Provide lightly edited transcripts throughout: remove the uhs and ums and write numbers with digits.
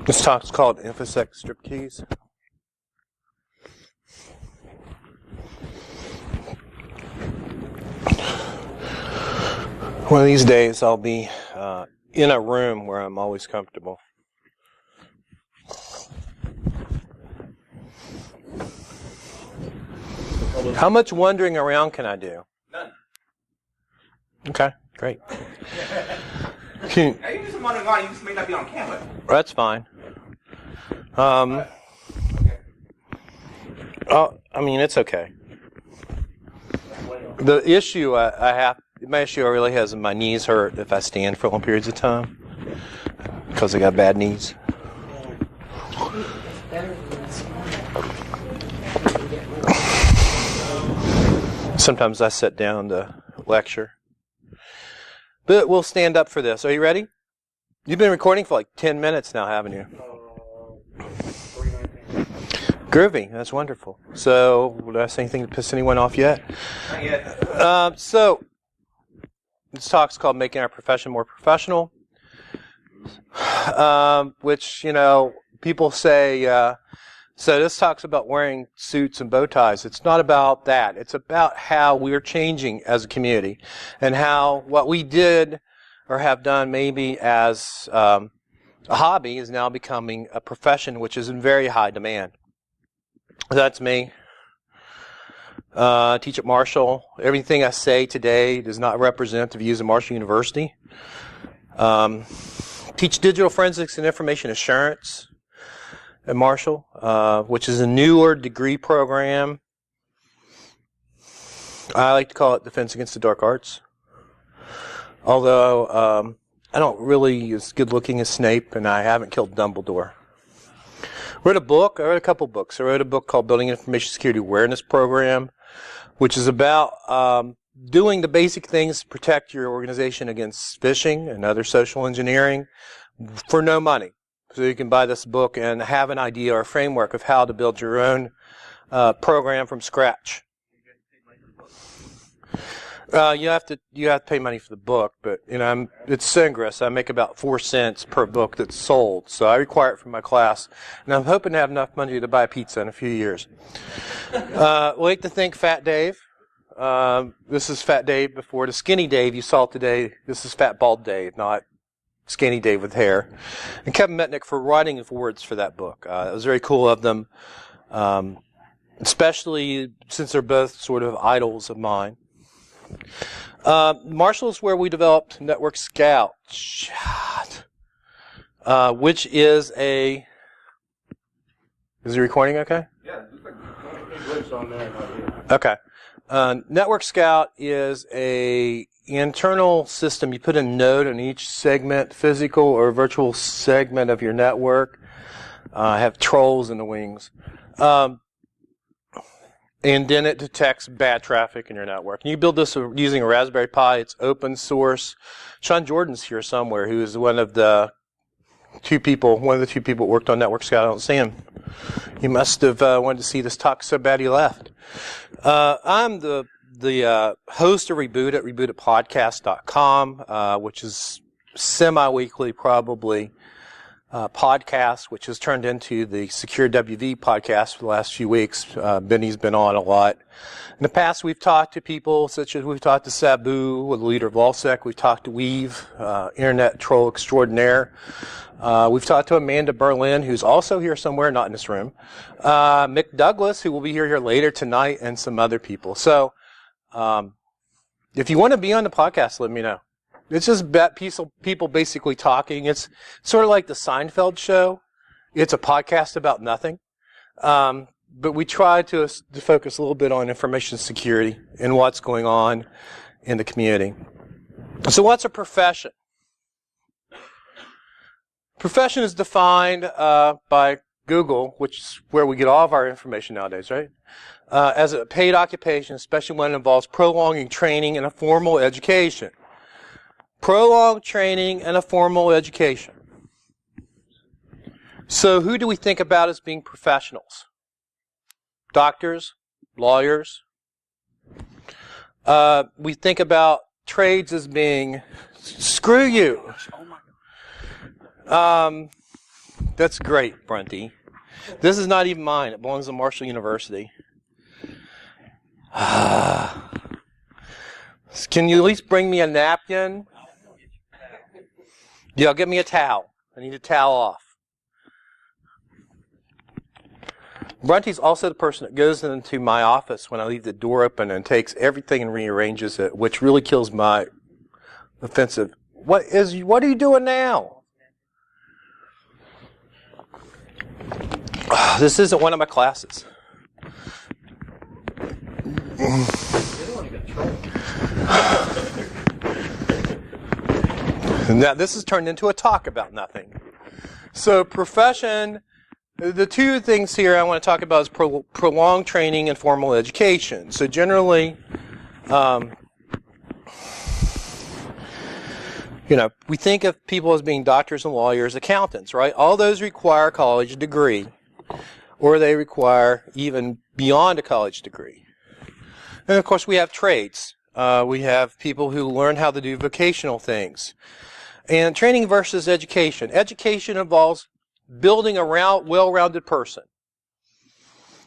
This talk's called InfoSec Strip Keys. One of these days I'll be in a room where I'm always comfortable. How much wandering around can I do? None. Okay, great. You just wandering around, you just may not be on camera. That's fine. I mean, it's okay. The issue my issue I really has is my knees hurt if I stand for long periods of time because I got bad knees. Sometimes I sit down to lecture. But we'll stand up for this. Are you ready? You've been recording for like 10 minutes now, haven't you? Groovy. That's wonderful. So, did I say anything to piss anyone off yet? Not yet. So, this talk's called Making Our Profession More Professional, which, people say, so this talks about wearing suits and bow ties. It's not about that. It's about how we're changing as a community and how what we did or have done maybe as a hobby is now becoming a profession which is in very high demand. That's me. I teach at Marshall. Everything I say today does not represent the views of Marshall University. Teach digital forensics and information assurance at Marshall, which is a newer degree program. I like to call it Defense Against the Dark Arts. Although I don't really as good looking as Snape, and I haven't killed Dumbledore. I wrote a couple books. I wrote a book called Building Information Security Awareness Program, which is about doing the basic things to protect your organization against phishing and other social engineering for no money. So you can buy this book and have an idea or a framework of how to build your own program from scratch. You have to pay money for the book, but it's Ingress. I make about 4 cents per book that's sold, so I require it from my class, and I'm hoping to have enough money to buy a pizza in a few years. Like to thank Fat Dave. This is Fat Dave before the Skinny Dave you saw today. This is Fat Bald Dave, not Skinny Dave with hair. And Kevin Metnick for writing the words for that book. It was very cool of them, especially since they're both sort of idols of mine. Marshall is where we developed Network Scout, which is a... Is the recording okay? Yeah, it's like glitch on there. Okay. Network Scout is a internal system. You put a node on each segment, physical or virtual segment of your network. Have trolls in the wings. And then it detects bad traffic in your network. And you build this using a Raspberry Pi. It's open source. Sean Jordan's here somewhere, who is one of the two people who worked on Network Scout. I don't see him. He must have wanted to see this talk so bad he left. I'm the host of Reboot at rebootedpodcast.com, which is semi-weekly, probably, podcast, which has turned into the SecureWV podcast for the last few weeks. Benny's been on a lot. In the past, we've talked to people such as we've talked to Sabu, the leader of AllSec. We've talked to Weave, internet troll extraordinaire. We've talked to Amanda Berlin, who's also here somewhere, not in this room. Mick Douglas, who will be here later tonight, and some other people. So, if you want to be on the podcast, let me know. It's just people basically talking. It's sort of like the Seinfeld show. It's a podcast about nothing. But we try to focus a little bit on information security and what's going on in the community. So what's a profession? Profession is defined by Google, which is where we get all of our information nowadays, right? As a paid occupation, especially when it involves prolonging training and a formal education. Prolonged training and a formal education. So who do we think about as being professionals? Doctors, lawyers. We think about trades as being, screw you. That's great, Brunty. This is not even mine. It belongs to Marshall University. Can you at least bring me a napkin? Yeah, get me a towel. I need a towel off. Brunty's also the person that goes into my office when I leave the door open and takes everything and rearranges it, which really kills my offensive. What are you doing now? This isn't one of my classes. Now this has turned into a talk about nothing. So profession, the two things here I want to talk about is prolonged training and formal education. So generally, we think of people as being doctors and lawyers, accountants, right? All those require a college degree, or they require even beyond a college degree. And of course we have trades. We have people who learn how to do vocational things. And training versus education. Education involves building a well-rounded person.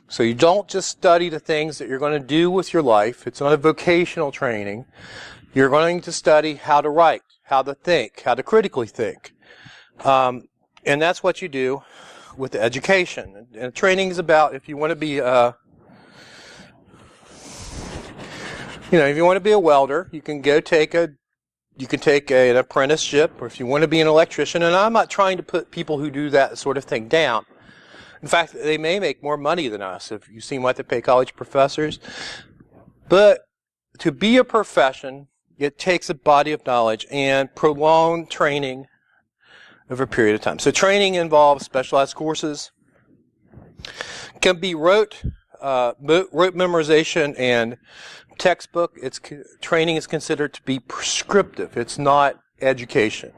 So you don't just study the things that you're going to do with your life. It's not a vocational training. You're going to study how to write, how to think, how to critically think. And that's what you do with the education. And training is about, if you want to be if you want to be a welder, you can go take an apprenticeship, or if you want to be an electrician, and I'm not trying to put people who do that sort of thing down. In fact, they may make more money than us if you've seen what they pay college professors. But to be a profession, it takes a body of knowledge and prolonged training over a period of time. So training involves specialized courses, can be rote memorization and textbook. Training is considered to be prescriptive. It's not education.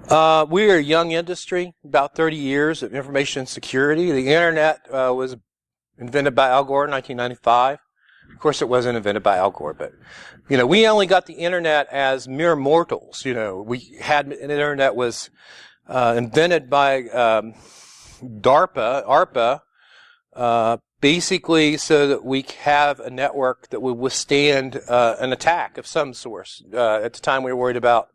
We are a young industry, about 30 years of information security. The internet was invented by Al Gore in 1995. Of course, it wasn't invented by Al Gore, but we only got the internet as mere mortals. We had an internet was invented by ARPA, basically so that we have a network that would withstand an attack of some source. At the time, we were worried about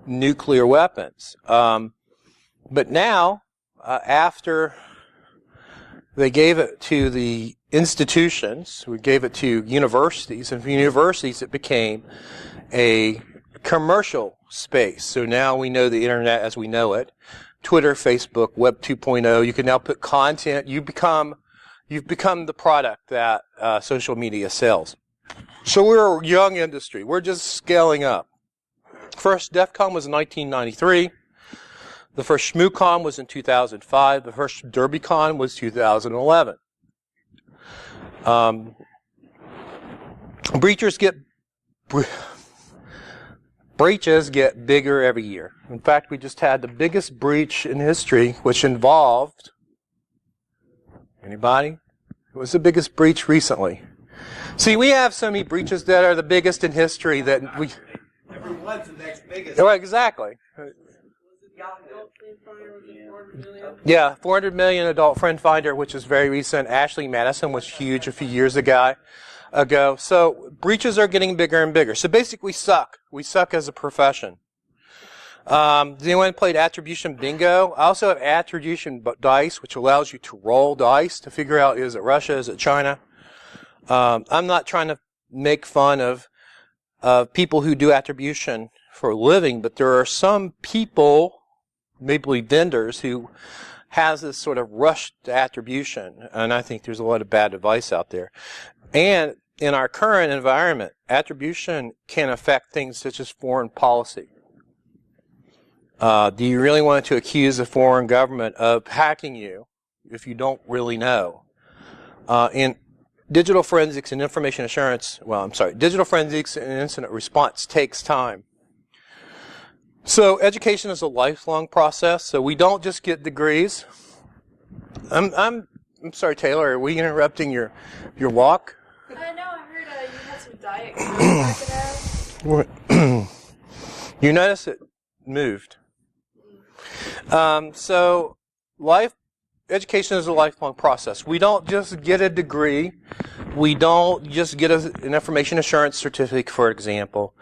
nuclear weapons. But now, after they gave it to the institutions, we gave it to universities, and for universities it became a commercial space. So now we know the internet as we know it. Twitter, Facebook, Web 2.0, you can now put content. You've become the product that social media sells. So we're a young industry. We're just scaling up. First DEF CON was in 1993. The first ShmooCon was in 2005. The first DerbyCon was 2011. Breaches get bigger every year. In fact, we just had the biggest breach in history, which involved anybody? What was the biggest breach recently? See, we have so many breaches that are the biggest in history that we. Everyone's the next biggest. Oh, exactly. Yeah, 400 million adult friend finder, which is very recent. Ashley Madison was huge a few years ago. So breaches are getting bigger and bigger. So basically, we suck. We suck as a profession. Has anyone played attribution bingo? I also have attribution dice, which allows you to roll dice to figure out, is it Russia, is it China? I'm not trying to make fun of people who do attribution for a living, but there are some people, maybe vendors, who has this sort of rush to attribution, and I think there's a lot of bad advice out there. And in our current environment, attribution can affect things such as foreign policy. Do you really want to accuse a foreign government of hacking you if you don't really know? In digital forensics and information assurance, digital forensics and incident response takes time. So education is a lifelong process, so we don't just get degrees. I'm sorry, Taylor, are we interrupting your walk? No, you had some Diet Coke back there. You notice it moved. So education is a lifelong process. We don't just get a degree. We don't just get an information assurance certificate, for example.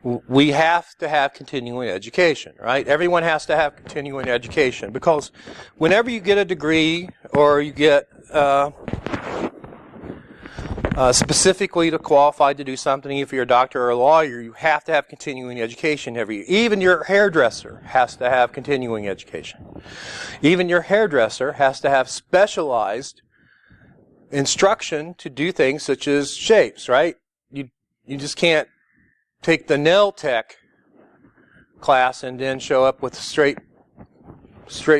We have to have continuing education, right? Everyone has to have continuing education, because whenever you get a degree or you get specifically to qualify to do something, if you're a doctor or a lawyer, you have to have continuing education every year. Even your hairdresser has to have continuing education. Even your hairdresser has to have specialized instruction to do things such as shapes, right? You just can't take the nail tech class and then show up with a straight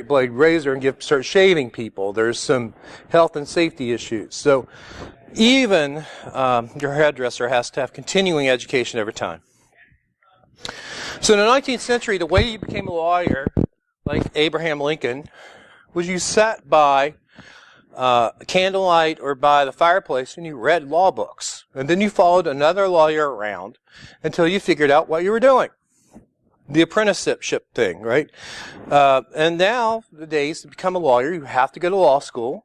blade razor and start shaving people. There's some health and safety issues. So even your hairdresser has to have continuing education every time. So in the 19th century, the way you became a lawyer, like Abraham Lincoln, was you sat by candlelight or by the fireplace and you read law books. And then you followed another lawyer around until you figured out what you were doing. The apprenticeship thing, right? And now, the days to become a lawyer, you have to go to law school,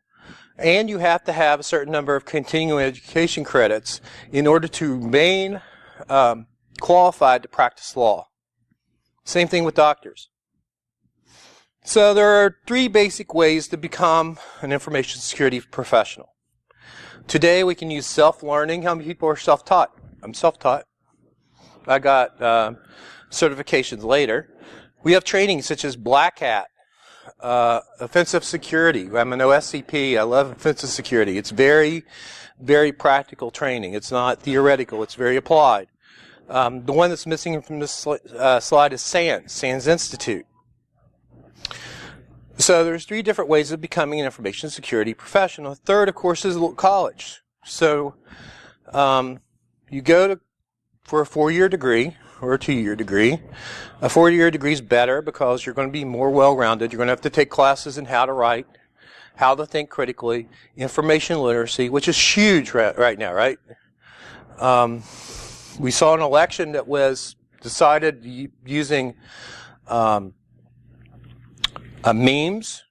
and you have to have a certain number of continuing education credits in order to remain qualified to practice law. Same thing with doctors. So there are 3 basic ways to become an information security professional. Today we can use self-learning. How many people are self-taught? I'm self-taught. I got certifications later. We have training such as Black Hat, offensive security. I'm an OSCP. I love offensive security. It's very, very practical training. It's not theoretical. It's very applied. The one that's missing from this slide is SANS Institute. So there's 3 different ways of becoming an information security professional. The third, of course, is college. So you go for a 4-year degree or a 2-year degree. A 4-year degree is better because you're going to be more well-rounded. You're going to have to take classes in how to write, how to think critically, information literacy, which is huge right now, right? We saw an election that was decided using memes,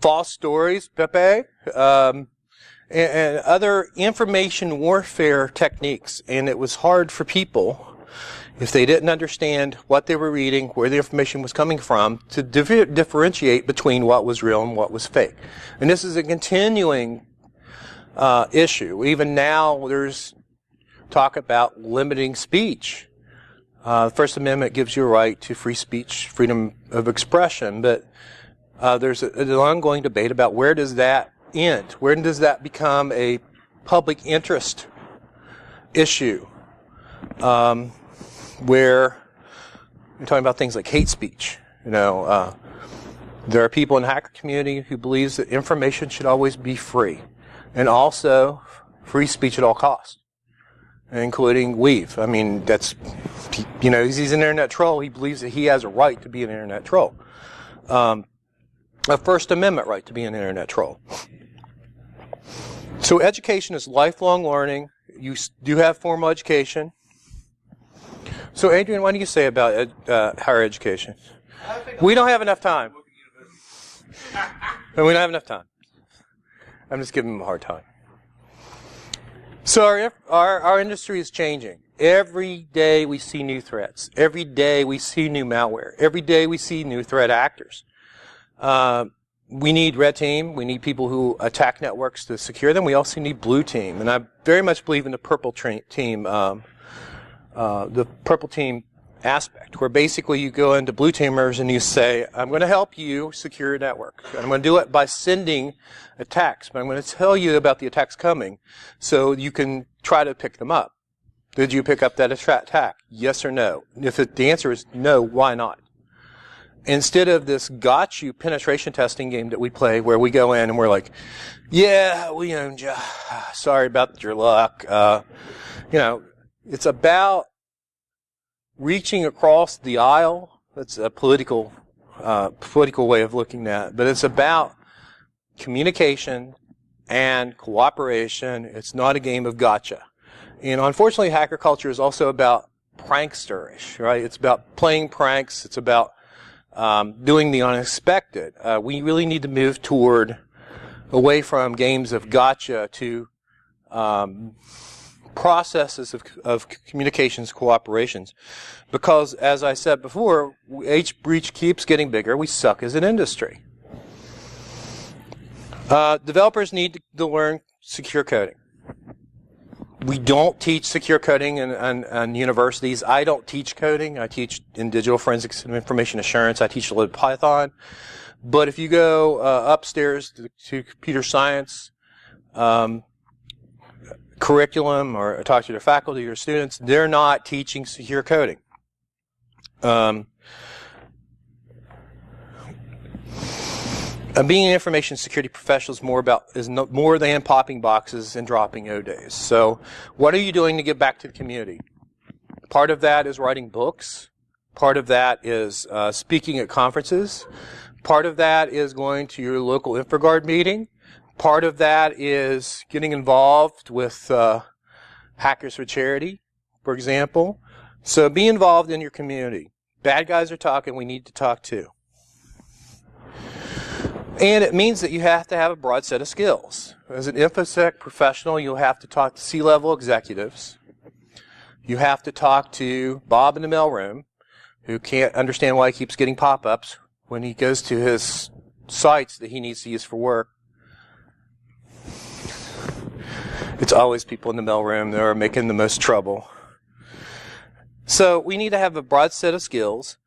false stories, Pepe, and other information warfare techniques. And it was hard for people, if they didn't understand what they were reading, where the information was coming from, to differentiate between what was real and what was fake. And this is a continuing issue. Even now, there's talk about limiting speech. The First Amendment gives you a right to free speech, freedom of expression, but there's an ongoing debate about where does that end? Where does that become a public interest issue? Where you're talking about things like hate speech. There are people in the hacker community who believes that information should always be free, and also free speech at all costs, including weave. I mean, that's, he's an internet troll. He believes that he has a right to be an internet troll. A First Amendment right to be an internet troll. So education is lifelong learning. You do have formal education. So Adrian, what do you say about higher education? We don't have enough time. We don't have enough time. I'm just giving him a hard time. So our industry is changing. Every day we see new threats. Every day we see new malware. Every day we see new threat actors. We need red team. We need people who attack networks to secure them. We also need blue team. And I very much believe in the purple team, the purple team aspect, where basically you go into blue teamers and you say, I'm going to help you secure your network. And I'm going to do it by sending attacks, but I'm going to tell you about the attacks coming so you can try to pick them up. Did you pick up that attack? Yes or no? If the answer is no, why not? Instead of this got you penetration testing game that we play where we go in and we're like, yeah, we owned you. Sorry about your luck. It's about reaching across the aisle. That's a political way of looking at it. But it's about communication and cooperation. It's not a game of gotcha. And unfortunately, hacker culture is also about pranksterish, right? It's about playing pranks. It's about doing the unexpected. We really need to move away from games of gotcha to processes of communications cooperations. Because, as I said before, each breach keeps getting bigger. We suck as an industry. Developers need to learn secure coding. We don't teach secure coding in universities. I don't teach coding. I teach in digital forensics and information assurance. I teach a little Python. But if you go upstairs to computer science curriculum or talk to their faculty or students, they're not teaching secure coding. Being an information security professional is more than popping boxes and dropping O-days. So what are you doing to give back to the community? Part of that is writing books. Part of that is speaking at conferences. Part of that is going to your local InfoGuard meeting. Part of that is getting involved with Hackers for Charity, for example. So be involved in your community. Bad guys are talking, we need to talk too. And it means that you have to have a broad set of skills. As an InfoSec professional, you'll have to talk to C-level executives. You have to talk to Bob in the mailroom, who can't understand why he keeps getting pop-ups when he goes to his sites that he needs to use for work. It's always people in the mailroom that are making the most trouble. So we need to have a broad set of skills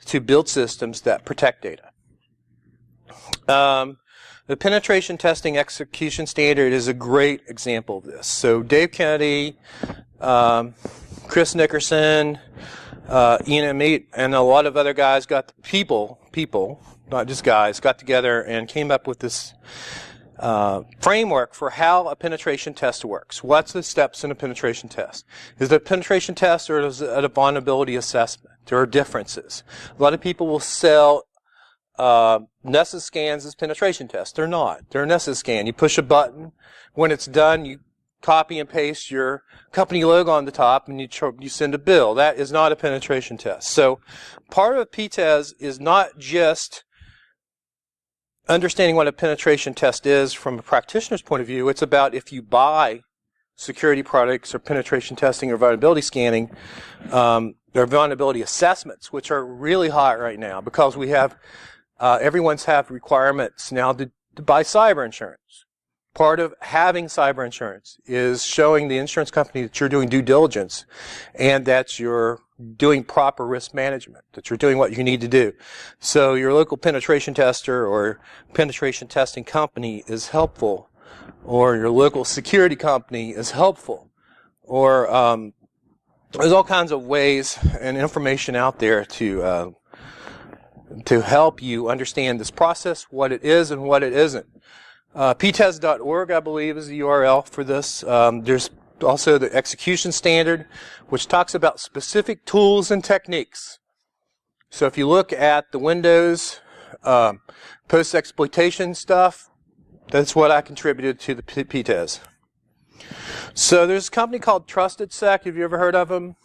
to build systems that protect data. The penetration testing execution standard is a great example of this. So Dave Kennedy, Chris Nickerson, Ian Amit, and a lot of other guys people, not just guys, got together and came up with this framework for how a penetration test works. What's the steps in a penetration test? Is it a penetration test or is it a vulnerability assessment? There are differences. A lot of people will sell Nessus scans as penetration tests. They're not. They're a Nessus scan. You push a button. When it's done, you copy and paste your company logo on the top and you send a bill. That is not a penetration test. So part of PTES is not just understanding what a penetration test is from a practitioner's point of view. It's about if you buy security products or penetration testing or vulnerability scanning, or vulnerability assessments, which are really hot right now because we have everyone's have requirements now to buy cyber insurance. Part of having cyber insurance is showing the insurance company that you're doing due diligence and that you're doing proper risk management, that you're doing what you need to do. So your local penetration tester or penetration testing company is helpful, or your local security company is helpful, or there's all kinds of ways and information out there to help you understand this process, what it is and what it isn't. ptes.org, I believe, is the URL for this. There's also the execution standard, which talks about specific tools and techniques. So if you look at the Windows post-exploitation stuff, that's what I contributed to the PTES. So there's a company called TrustedSec. Have you ever heard of them?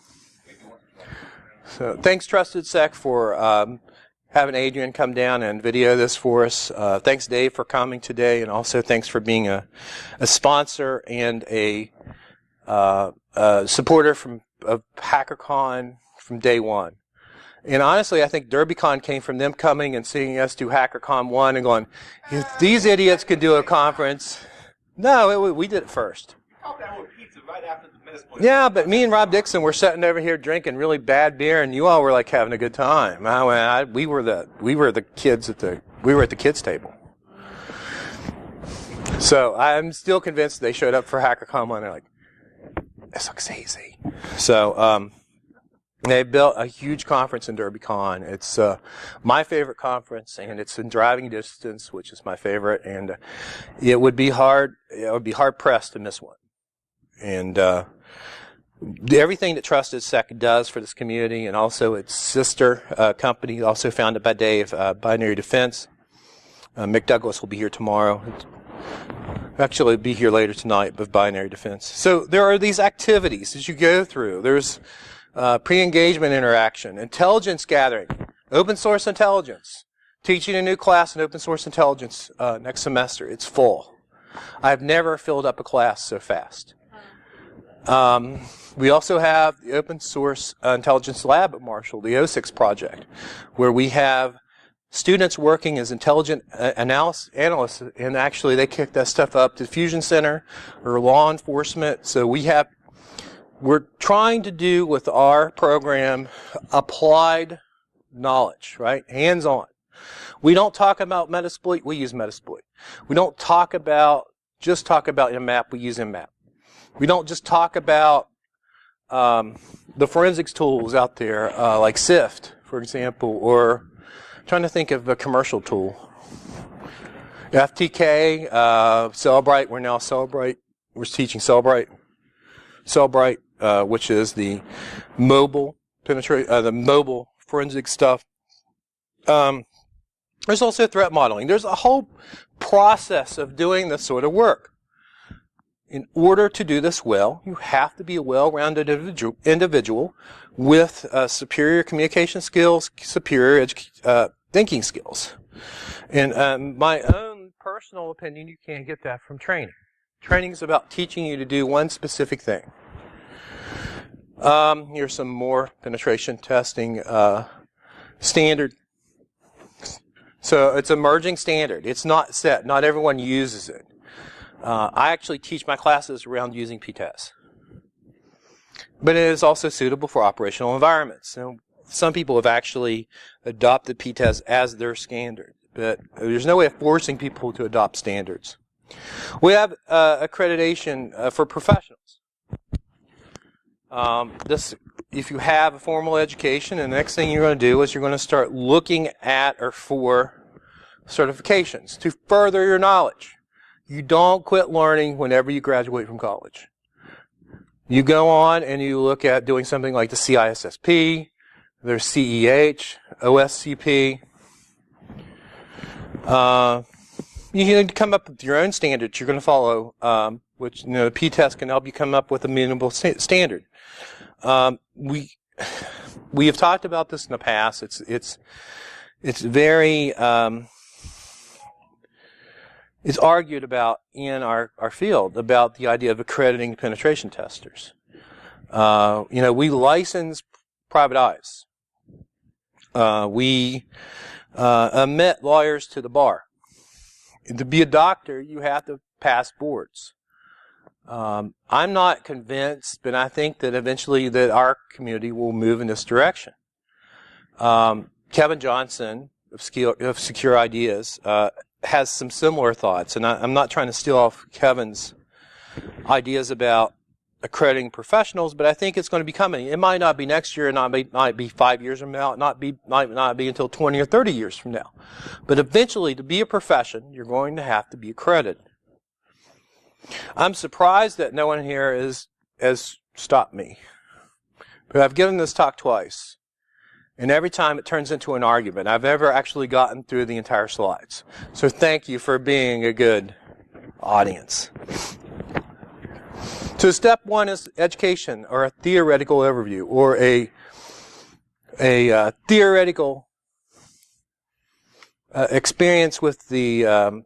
So thanks, TrustedSec, for having Adrian come down and video this for us. Thanks, Dave, for coming today, and also thanks for being a sponsor and a supporter of HackerCon from day one. And honestly, I think DerbyCon came from them coming and seeing us do HackerCon 1 and going, if these idiots could do a conference. No, we did it first. Right after the yeah, but me and Rob Dixon were sitting over here drinking really bad beer, and you all were like having a good time. We were the kids at the kids table. So I'm still convinced they showed up for HackerCon 1. They're like, this looks easy. So they built a huge conference in DerbyCon. It's my favorite conference, and it's in driving distance, which is my favorite. And it would be hard pressed to miss one. And everything that TrustedSec does for this community, and also its sister company, also founded by Dave, Binary Defense. Mick Douglas will be here tomorrow. Actually, it'll be here later tonight with binary defense. So there are these activities as you go through. There's pre-engagement interaction, intelligence gathering, open source intelligence, teaching a new class in open source intelligence next semester. It's full. I've never filled up a class so fast. We also have the open source intelligence lab at Marshall, the O6 project, where we have students working as intelligent analysts, and actually they kick that stuff up to the Fusion Center or law enforcement. So we're trying to do with our program applied knowledge, right? Hands-on. We don't talk about Metasploit, we use Metasploit. We don't just talk about InMap, we use InMap. We don't just talk about the forensics tools out there, like SIFT, for example, or trying to think of a commercial tool. FTK, Cellbrite, we're teaching Cellbrite, which is the mobile forensic stuff. There's also threat modeling. There's a whole process of doing this sort of work. In order to do this well, you have to be a well-rounded individual with superior communication skills, superior thinking skills. In my own personal opinion, you can't get that from training. Training is about teaching you to do one specific thing. Here's some more penetration testing standard. So it's an emerging standard. It's not set. Not everyone uses it. I actually teach my classes around using PTES. But it is also suitable for operational environments. So some people have actually adopted PTES as their standard, but there's no way of forcing people to adopt standards. We have accreditation for professionals. If you have a formal education, and the next thing you're going to do is you're going to start looking at or for certifications to further your knowledge. You don't quit learning whenever you graduate from college. You go on and you look at doing something like the CISSP, there's CEH, OSCP. You can come up with your own standards you're going to follow, which the P-test can help you come up with a minimal standard. We have talked about this in the past. It's very it's argued about in our field about the idea of accrediting penetration testers. We license private eyes. We admit lawyers to the bar. To be a doctor, you have to pass boards. I'm not convinced, but I think that eventually that our community will move in this direction. Kevin Johnson of Secure Ideas has some similar thoughts, and I'm not trying to steal off Kevin's ideas about accrediting professionals, but I think it's going to be coming. It might not be next year, it might be 5 years from now, it might not be until 20 or 30 years from now. But eventually, to be a profession, you're going to have to be accredited. I'm surprised that no one here has stopped me. But I've given this talk twice. And every time it turns into an argument. I've ever actually gotten through the entire slides. So thank you for being a good audience. So step one is education, or a theoretical overview, or a theoretical experience with the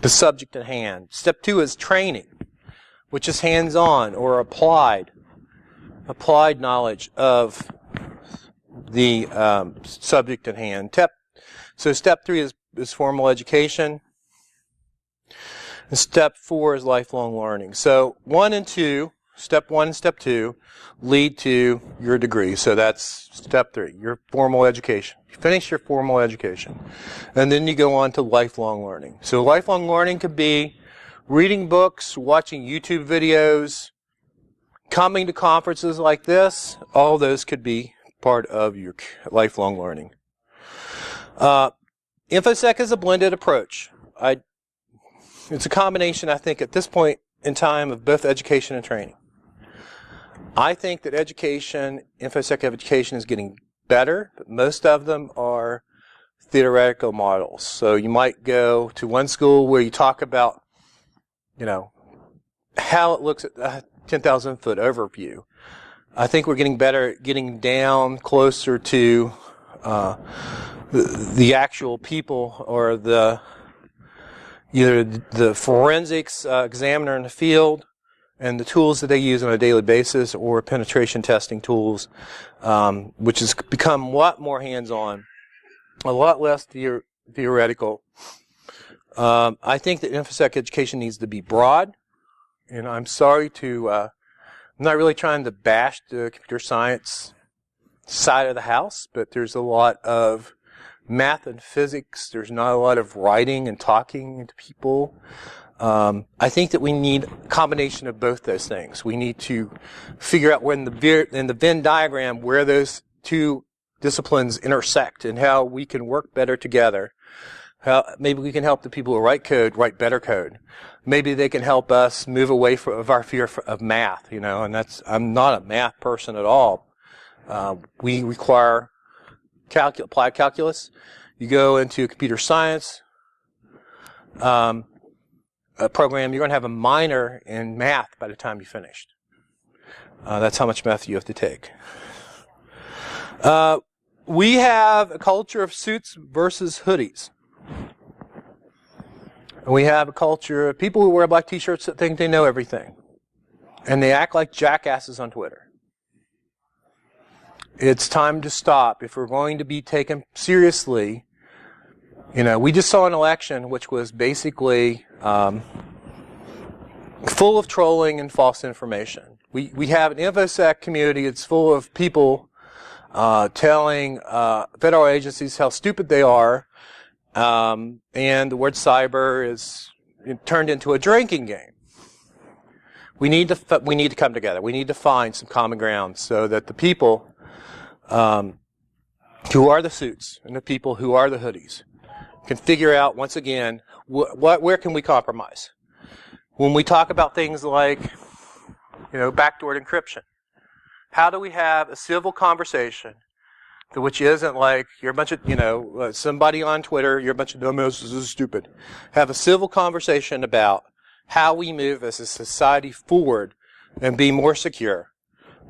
subject at hand. Step two is training, which is hands-on or applied knowledge of the subject at hand. So step three is formal education. And step four is lifelong learning. So step one and step two lead to your degree. So that's step three, your formal education. You finish your formal education. And then you go on to lifelong learning. So lifelong learning could be reading books, watching YouTube videos, coming to conferences like this. All those could be part of your lifelong learning. InfoSec is a blended approach. It's a combination, I think, at this point in time of both education and training. I think that InfoSec education is getting better, but most of them are theoretical models. So you might go to one school where you talk about, how it looks at a 10,000 foot overview. I think we're getting better at getting down closer to the actual people, or either the forensics examiner in the field and the tools that they use on a daily basis, or penetration testing tools, which has become a lot more hands-on, a lot less theoretical. I think that InfoSec education needs to be broad, and I'm sorry to, I'm not really trying to bash the computer science side of the house, but there's a lot of math and physics. There's not a lot of writing and talking to people. I think that we need a combination of both those things. We need to figure out in the Venn diagram where those two disciplines intersect and how we can work better together. How maybe we can help the people who write code write better code. Maybe they can help us move away from our fear of math. And I'm not a math person at all. We require applied calculus. You go into computer science a program, you're going to have a minor in math by the time you finished. That's how much math you have to take. We have a culture of suits versus hoodies. We have a culture of people who wear black t-shirts that think they know everything. And they act like jackasses on Twitter. It's time to stop. If we're going to be taken seriously, we just saw an election which was basically full of trolling and false information. We have an InfoSec community that's full of people telling federal agencies how stupid they are, and the word cyber is turned into a drinking game. We need to come together. We need to find some common ground so that the people who are the suits and the people who are the hoodies can figure out, once again, where can we compromise. When we talk about things like, backdoor encryption, how do we have a civil conversation which isn't like, you're a bunch of, somebody on Twitter, you're a bunch of dumbasses, this is stupid. Have a civil conversation about how we move as a society forward and be more secure.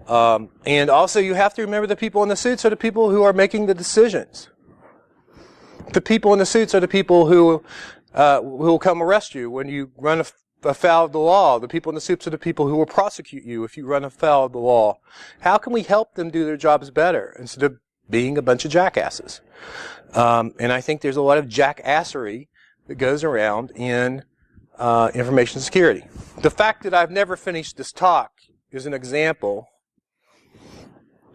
And also you have to remember the people in the suits are the people who are making the decisions. The people in the suits are the people who will come arrest you when you run afoul of the law. The people in the suits are the people who will prosecute you if you run afoul of the law. How can we help them do their jobs better instead of being a bunch of jackasses? And I think there's a lot of jackassery that goes around in information security. The fact that I've never finished this talk is an example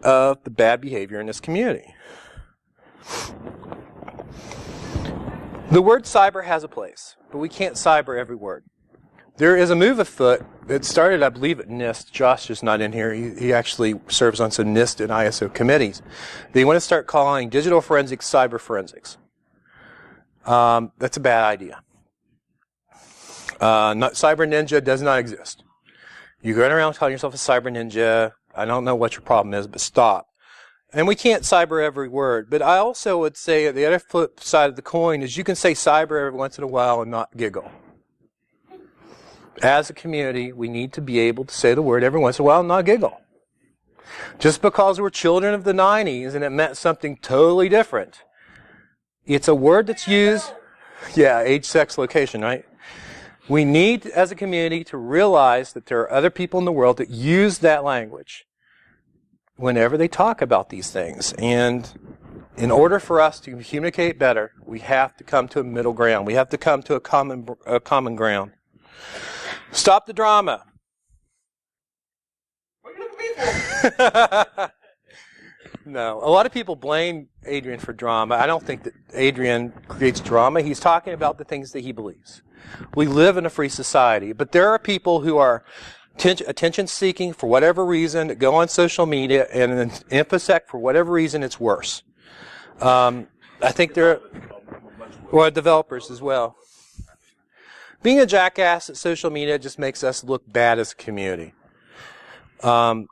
of the bad behavior in this community. The word cyber has a place, but we can't cyber every word. There is a move afoot that started, I believe, at NIST. Josh is not in here. He actually serves on some NIST and ISO committees. They want to start calling digital forensics cyber forensics. That's a bad idea. Cyber ninja does not exist. You go around calling yourself a cyber ninja. I don't know what your problem is, but stop. And we can't cyber every word. But I also would say the other flip side of the coin is you can say cyber every once in a while and not giggle. As a community, we need to be able to say the word every once in a while and not giggle. Just because we're children of the 90s and it meant something totally different. It's a word that's used, age, sex, location, right? We need, as a community, to realize that there are other people in the world that use that language whenever they talk about these things. And in order for us to communicate better, we have to come to a middle ground. We have to come to a common ground. Stop the drama. What are you looking at me for? No, a lot of people blame Adrian for drama. I don't think that Adrian creates drama. He's talking about the things that he believes. We live in a free society, but there are people who are attention-seeking for whatever reason, that go on social media, and in InfoSec, for whatever reason, it's worse. I think there are developers as well. Being a jackass at social media just makes us look bad as a community. You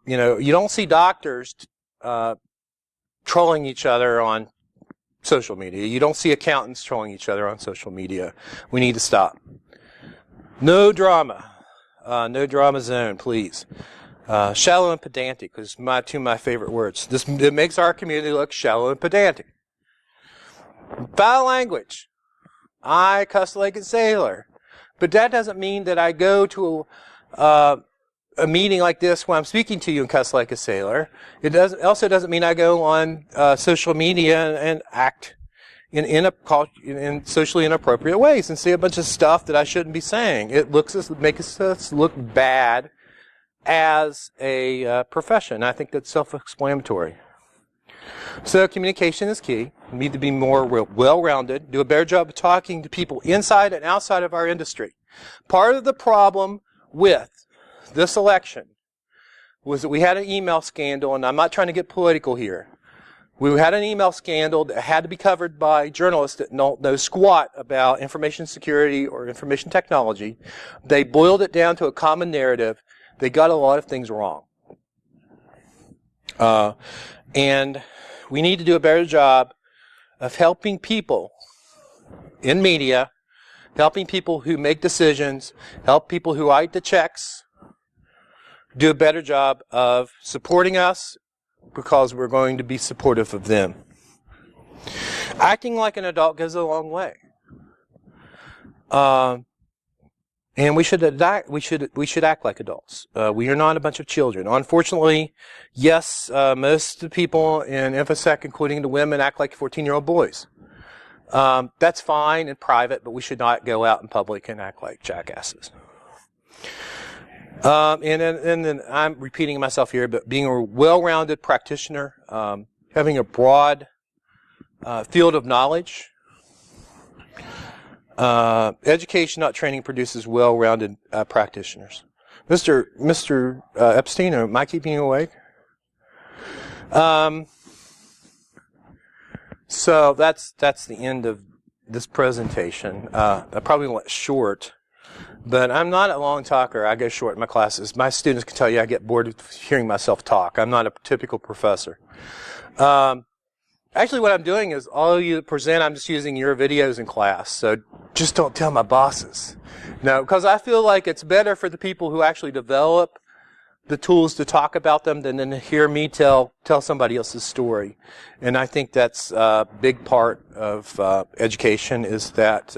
don't see doctors trolling each other on social media. You don't see accountants trolling each other on social media. We need to stop. No drama. No drama zone, please. Shallow and pedantic is two of my favorite words. It makes our community look shallow and pedantic. Foul language. I cuss like a sailor. But that doesn't mean that I go to a meeting like this when I'm speaking to you and cuss like a sailor. It also doesn't mean I go on social media and act in socially inappropriate ways and say a bunch of stuff that I shouldn't be saying. It makes us look bad as a profession. I think that's self-explanatory. So communication is key. We need to be more well-rounded, do a better job of talking to people inside and outside of our industry. Part of the problem with this election was that we had an email scandal, and I'm not trying to get political here. We had an email scandal that had to be covered by journalists that don't know squat about information security or information technology. They boiled it down to a common narrative. They got a lot of things wrong. And we need to do a better job of helping people in media, helping people who make decisions, help people who write the checks, do a better job of supporting us because we're going to be supportive of them. Acting like an adult goes a long way. And we should act like adults. We are not a bunch of children. Unfortunately, yes, most of the people in InfoSec, including the women, act like 14-year-old boys. That's fine in private, but we should not go out in public and act like jackasses. And then I'm repeating myself here, but being a well-rounded practitioner, having a broad field of knowledge. Education, not training, produces well-rounded practitioners. Mr. Epstein, am I keeping you awake? So that's the end of this presentation. I probably went short, but I'm not a long talker. I go short in my classes. My students can tell you I get bored of hearing myself talk. I'm not a typical professor. Actually, what I'm doing is all of you present, I'm just using your videos in class. So just don't tell my bosses. No, because I feel like it's better for the people who actually develop the tools to talk about them than to hear me tell somebody else's story. And I think that's a big part of education is that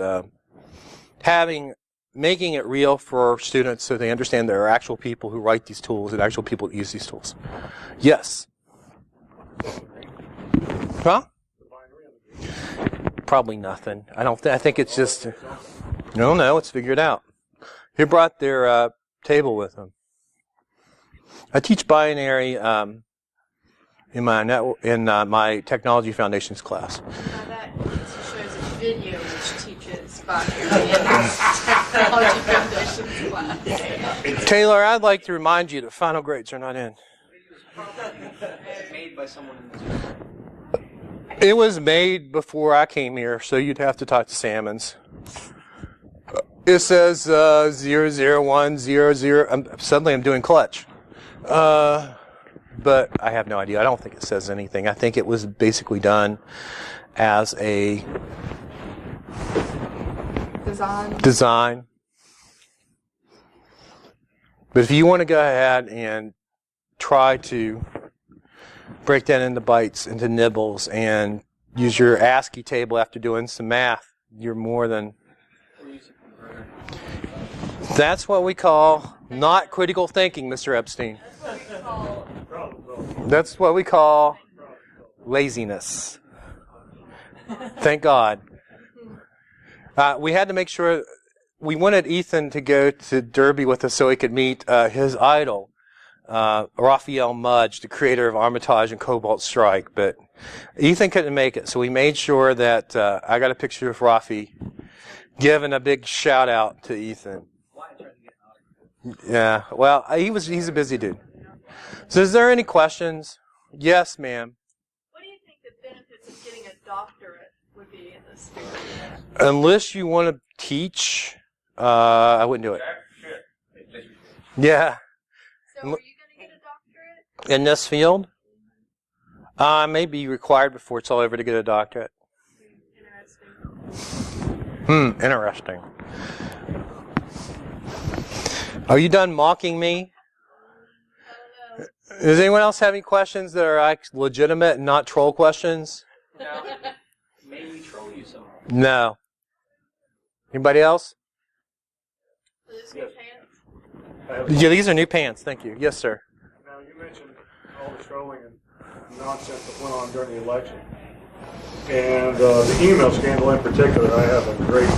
making it real for students so they understand there are actual people who write these tools and actual people who use these tools. Yes. Huh? Probably nothing. I think it's just. No, it's figured out. Who brought their table with them? I teach binary in my technology foundations class. Now that shows a video which teaches binary in technology foundations class. Taylor, I'd like to remind you that final grades are not in. Made by someone in this room. It was made before I came here, so you'd have to talk to Salmons. It says 00100. Suddenly I'm doing clutch. But I have no idea. I don't think it says anything. I think it was basically done as a design. But if you want to go ahead and try to break that into bytes, into nibbles, and use your ASCII table after doing some math, you're more than... That's what we call not critical thinking, Mr. Epstein. That's what we call laziness. Thank God. We had to make sure... We wanted Ethan to go to Derby with us so he could meet his idol, Raphael Mudge, the creator of Armitage and Cobalt Strike, but Ethan couldn't make it, so we made sure that I got a picture of Rafi giving a big shout out to Ethan. Yeah, well, he's a busy dude. So is there any questions? Yes, ma'am. What do you think the benefits of getting a doctorate would be in this field? Unless you want to teach, I wouldn't do it. Yeah. So are you going to get a doctorate? In this field? May be required before it's all over to get a doctorate. Interesting. Are you done mocking me? Does anyone else have any questions that are legitimate and not troll questions? No. Maybe we troll you some. No. Anybody else? Those new pants? Yeah, these are new pants. Thank you. Yes, sir. Now, you mentioned all the trolling and nonsense that went on during the election. And the email scandal in particular, I have a great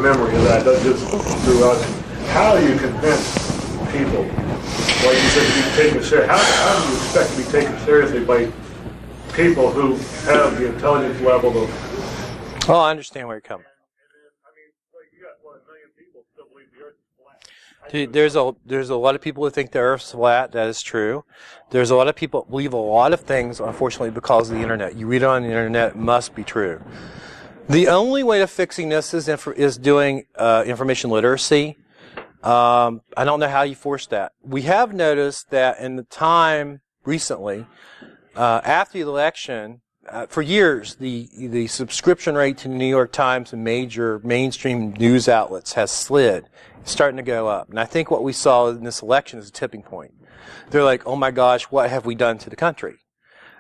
memory of that. That just throughout. How do you convince people, like you said, to be taken seriously? How do you expect to be taken seriously by people who have the intelligence level of... Oh, I understand where you're coming. You got, 1 million people still believe the earth is flat. Dude, there's a lot of people who think the Earth's flat. That is true. There's a lot of people who believe a lot of things, unfortunately, because of the internet. You read it on the internet, it must be true. The only way of fixing this is doing information literacy. I don't know how you force that. We have noticed that in the time recently, after the election, for years, the subscription rate to the New York Times and major mainstream news outlets has slid. It's starting to go up. And I think what we saw in this election is a tipping point. They're like, oh my gosh, what have we done to the country?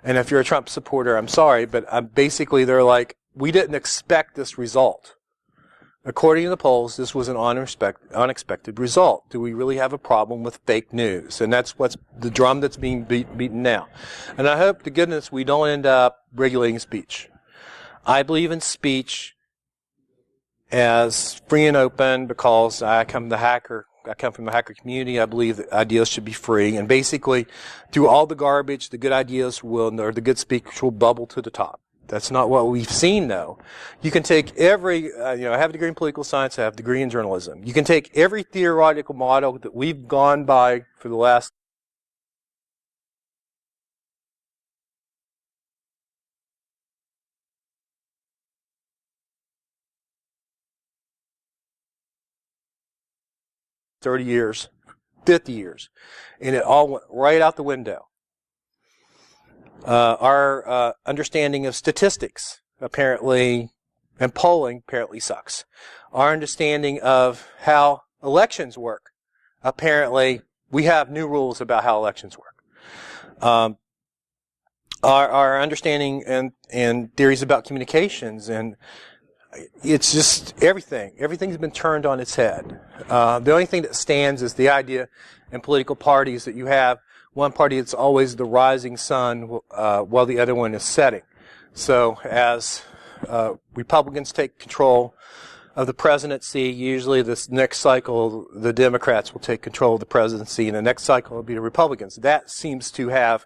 And if you're a Trump supporter, I'm sorry, but basically they're like, we didn't expect this result. According to the polls, this was an unexpected result. Do we really have a problem with fake news? And that's what's the drum that's being beaten now. And I hope to goodness we don't end up regulating speech. I believe in speech as free and open because I come from the hacker community. I believe that ideas should be free. And basically, through all the garbage, the good ideas or the good speech will bubble to the top. That's not what we've seen, though. You can take I have a degree in political science, I have a degree in journalism. You can take every theoretical model that we've gone by for the last $30 years, 50 years, and it all went right out the window. Our understanding of statistics apparently and polling apparently sucks. Our understanding of how elections work, apparently we have new rules about how elections work. Our understanding and theories about communications, and it's just everything. Everything's been turned on its head. The only thing that stands is the idea in political parties that you have one party that's always the rising sun while the other one is setting. So as Republicans take control of the presidency, usually this next cycle the Democrats will take control of the presidency, and the next cycle will be the Republicans. That seems to have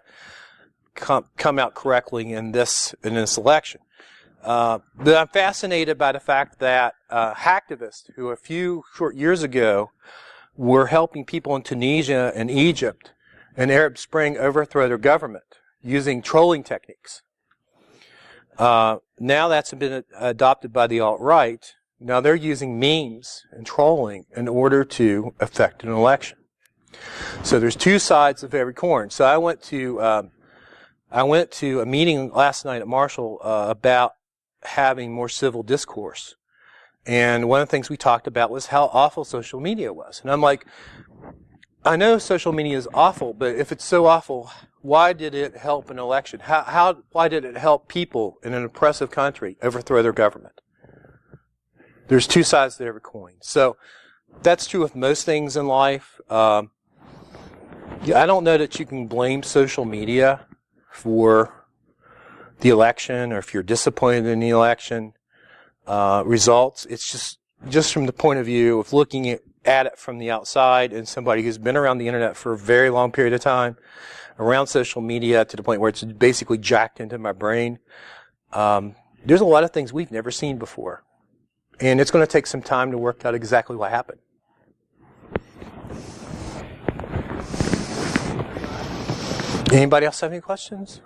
come out correctly in this election. But I'm fascinated by the fact that hacktivists who a few short years ago were helping people in Tunisia and Egypt and Arab Spring overthrow their government using trolling techniques. Now that's been adopted by the alt-right. Now they're using memes and trolling in order to affect an election. So there's two sides of every coin. So I went to a meeting last night at Marshall about having more civil discourse. And one of the things we talked about was how awful social media was. And I'm like, I know social media is awful, but if it's so awful, why did it help an election? Why did it help people in an oppressive country overthrow their government? There's two sides to every coin. So that's true with most things in life. I don't know that you can blame social media for the election or if you're disappointed in the election results. It's just from the point of view of looking at it from the outside and somebody who's been around the internet for a very long period of time, around social media to the point where it's basically jacked into my brain. There's a lot of things we've never seen before. And it's going to take some time to work out exactly what happened. Anybody else have any questions?